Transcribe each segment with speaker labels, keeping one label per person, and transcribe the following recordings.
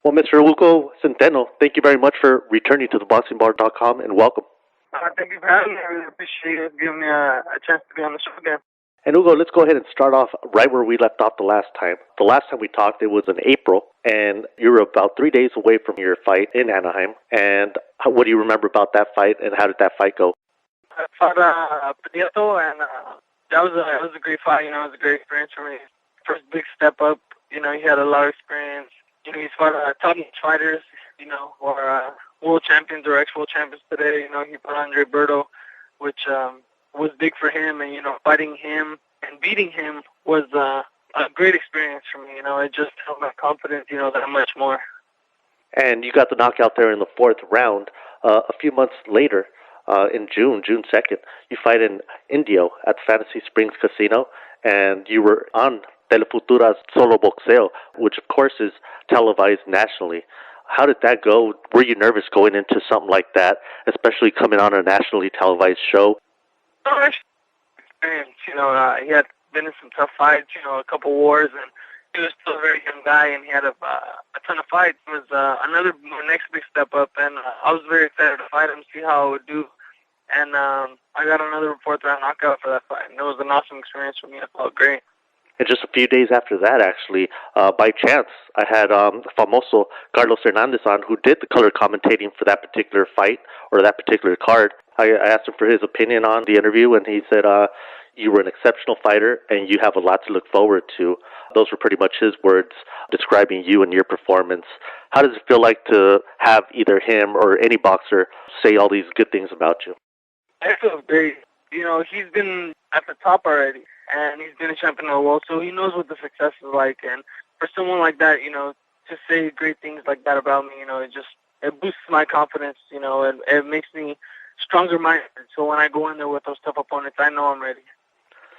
Speaker 1: Well, Mr. HUGO Centeno, thank you very much for returning to TheBoxingBar.com and welcome.
Speaker 2: Thank you for having me. I really appreciate you giving me a chance to be on the show again.
Speaker 1: And HUGO, let's go ahead and start off right where we left off the last time. The last time we talked, it was in April, and you were about 3 days away from your fight in Anaheim. And what do you remember about that fight, and how did that fight go?
Speaker 2: I fought Prieto, and that was a great fight. It was a great experience for me. First big step up. He had a lot of experience. He's fought top-notch fighters, or world champions or ex-world champions today. He fought Andre Berto, which was big for him, and fighting him and beating him was a great experience for me. It just helped my confidence, that much more.
Speaker 1: And you got the knockout there in the fourth round. A few months later, in June 2nd, you fight in Indio at Fantasy Springs Casino, and you were on Telefutura's Solo Boxeo, which of course is televised nationally. How did that go? Were you nervous going into something like that, especially coming on a nationally televised show?
Speaker 2: Experience. He had been in some tough fights, a couple wars, and he was still a very young guy, and he had a ton of fights. It was my next big step up, and I was very excited to fight him, see how it would do. And I got another fourth round knockout for that fight, and it was an awesome experience for me. I felt great.
Speaker 1: And just a few days after that, actually, by chance, I had Famoso Carlos Hernandez on, who did the color commentating for that particular fight, or that particular card. I asked him for his opinion on the interview, and he said, you were an exceptional fighter, and you have a lot to look forward to. Those were pretty much his words describing you and your performance. How does it feel like to have either him or any boxer say all these good things about you?
Speaker 2: I feel great. He's been at the top already, and he's been a champion of the world, so he knows what the success is like. And for someone like that, to say great things like that about me, it boosts my confidence, and it makes me stronger-minded. So when I go in there with those tough opponents, I know I'm ready.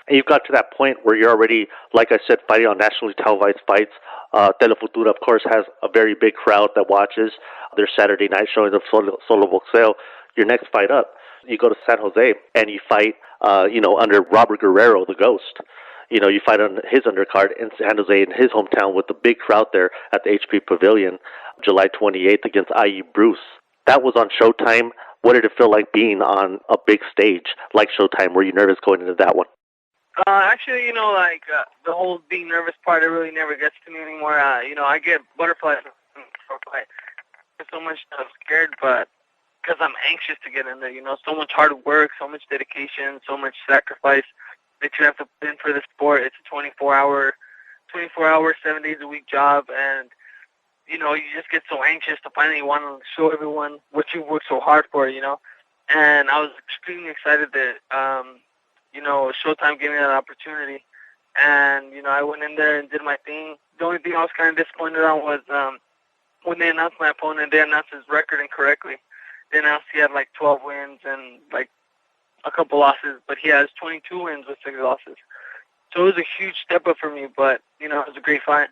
Speaker 1: And you've got to that point where you're already, like I said, fighting on nationally televised fights. Telefutura, of course, has a very big crowd that watches their Saturday night showing of Solo Boxeo. Your next fight up, you go to San Jose and you fight, under Robert Guerrero, the Ghost. You fight on his undercard in San Jose in his hometown with the big crowd there at the HP Pavilion, July 28th against I.E. Bruce. That was on Showtime. What did it feel like being on a big stage like Showtime? Were you nervous going into that one?
Speaker 2: Actually, the whole being nervous part, it really never gets to me anymore. I get butterflies before a fight. There's so much I'm scared, but because I'm anxious to get in there, so much hard work, so much dedication, so much sacrifice that you have to put in for the sport. It's a 24-hour, 7 days a week job, and you just get so anxious to finally want to show everyone what you worked so hard for, And I was extremely excited that, Showtime gave me that opportunity. And, I went in there and did my thing. The only thing I was kind of disappointed on was when they announced my opponent, they announced his record incorrectly. They announced he had 12 wins and a couple losses, but he has 22 wins with 6 losses. So it was a huge step up for me, but, it was a great fight.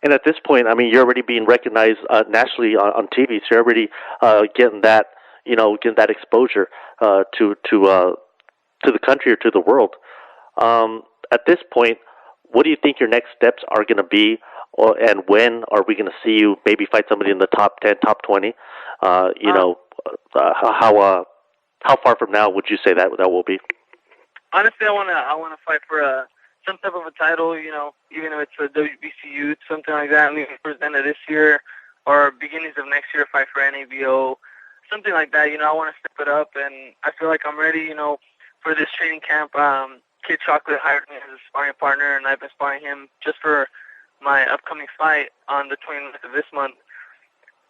Speaker 1: And at this point, you're already being recognized nationally on TV, so you're already getting that, getting that exposure to the country or to the world. At this point, what do you think your next steps are going to be, and when are we going to see you maybe fight somebody in the top 10, top 20? How far from now would you say that will be?
Speaker 2: Honestly, I want to fight for some type of a title, even if it's a WBC Youth, something like that, maybe present it this year or beginnings of next year, fight for NABO, something like that. I want to step it up, and I feel like I'm ready, for this training camp. Kid Chocolate hired me as a sparring partner, and I've been sparring him just for my upcoming fight on the 29th of this month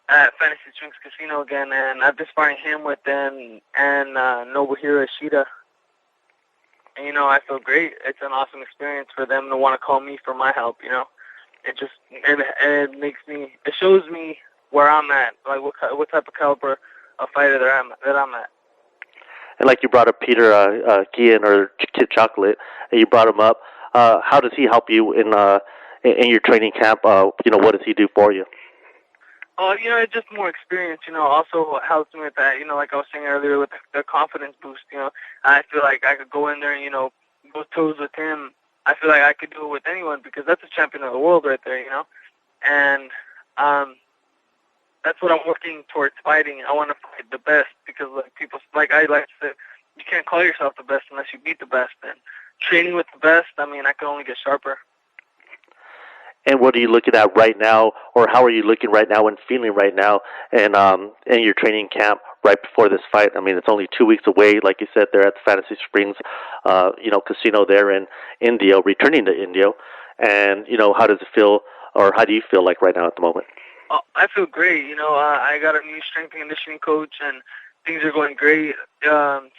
Speaker 2: at Fantasy Springs Casino again, and I've been sparring him with them and Nobuhiro Ishida. And, I feel great. It's an awesome experience for them to want to call me for my help, It makes me, it shows me where I'm at, what type of caliber of fighter that I'm at.
Speaker 1: And like you brought up Peter Guillen or Kid Chocolate, and you brought him up. How does he help you in your training camp? What does he do for you?
Speaker 2: It's just more experience, also helps me with that, like I was saying earlier, with the confidence boost, I feel like I could go in there and, go toes with him. I feel like I could do it with anyone because that's a champion of the world right there, and that's what I'm working towards fighting. I want to fight the best because, like people, like I like to say, you can't call yourself the best unless you beat the best. And training with the best, I mean, I can only get sharper.
Speaker 1: And what are you looking at right now, or how are you looking right now and feeling right now, and in your training camp right before this fight? I mean, it's only 2 weeks away, like you said, there at the Fantasy Springs, casino there in Indio, returning to Indio, and how does it feel, or how do you feel like right now at the moment?
Speaker 2: Oh, I feel great. I got a new strength and conditioning coach, and things are going great.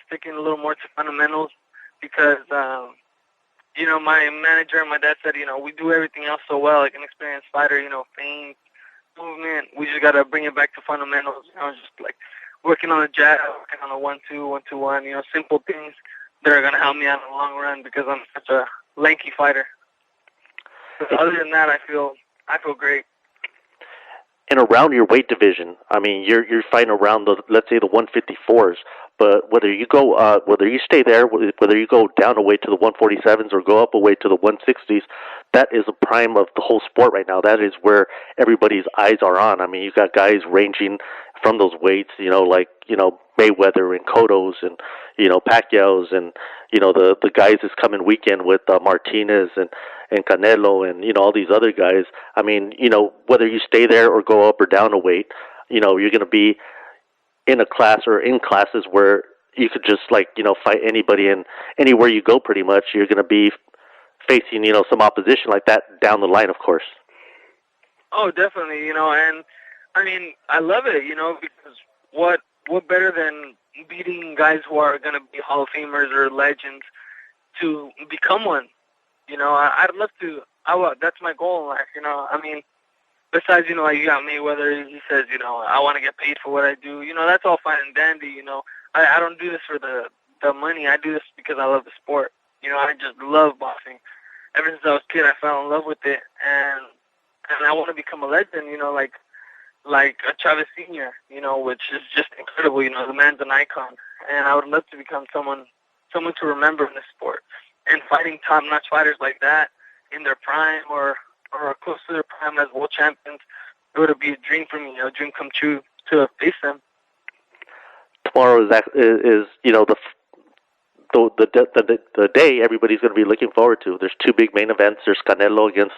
Speaker 2: Sticking a little more to fundamentals because my manager and my dad said, we do everything else so well, like an experienced fighter, feint, movement. We just got to bring it back to fundamentals, just like working on the jab, working on the 1-2, 1-2-1, simple things that are going to help me out in the long run because I'm such a lanky fighter. But other than that, I feel great.
Speaker 1: And around your weight division, I mean, you're fighting around let's say the 154s. But whether you stay there, whether you go down a weight to the 147s or go up a weight to the 160s, that is the prime of the whole sport right now. That is where everybody's eyes are on. I mean, you've got guys ranging from those weights, like Mayweather and Cotto's and Pacquiao's and the guys this coming weekend with Martinez and Canelo and all these other guys. I mean, whether you stay there or go up or down a weight, you're going to be in a class or in classes where you could just fight anybody, and anywhere you go pretty much you're going to be facing some opposition like that down the line, of course.
Speaker 2: Oh, definitely, and I mean I love it, because what better than beating guys who are going to be Hall of Famers or legends to become one. I'd love to. That's my goal in life. I mean, besides, like you got Mayweather, he says, I want to get paid for what I do. That's all fine and dandy. I don't do this for the money. I do this because I love the sport. I just love boxing. Ever since I was a kid, I fell in love with it, and I want to become a legend. Like a Chavez Senior. Which is just incredible. The man's an icon, and I would love to become someone to remember in the sport. And fighting top-notch fighters like that in their prime or close to their prime as world champions, it would be a dream for me, a dream come true to face them.
Speaker 1: Tomorrow is the day everybody's going to be looking forward to. There's two big main events. There's Canelo against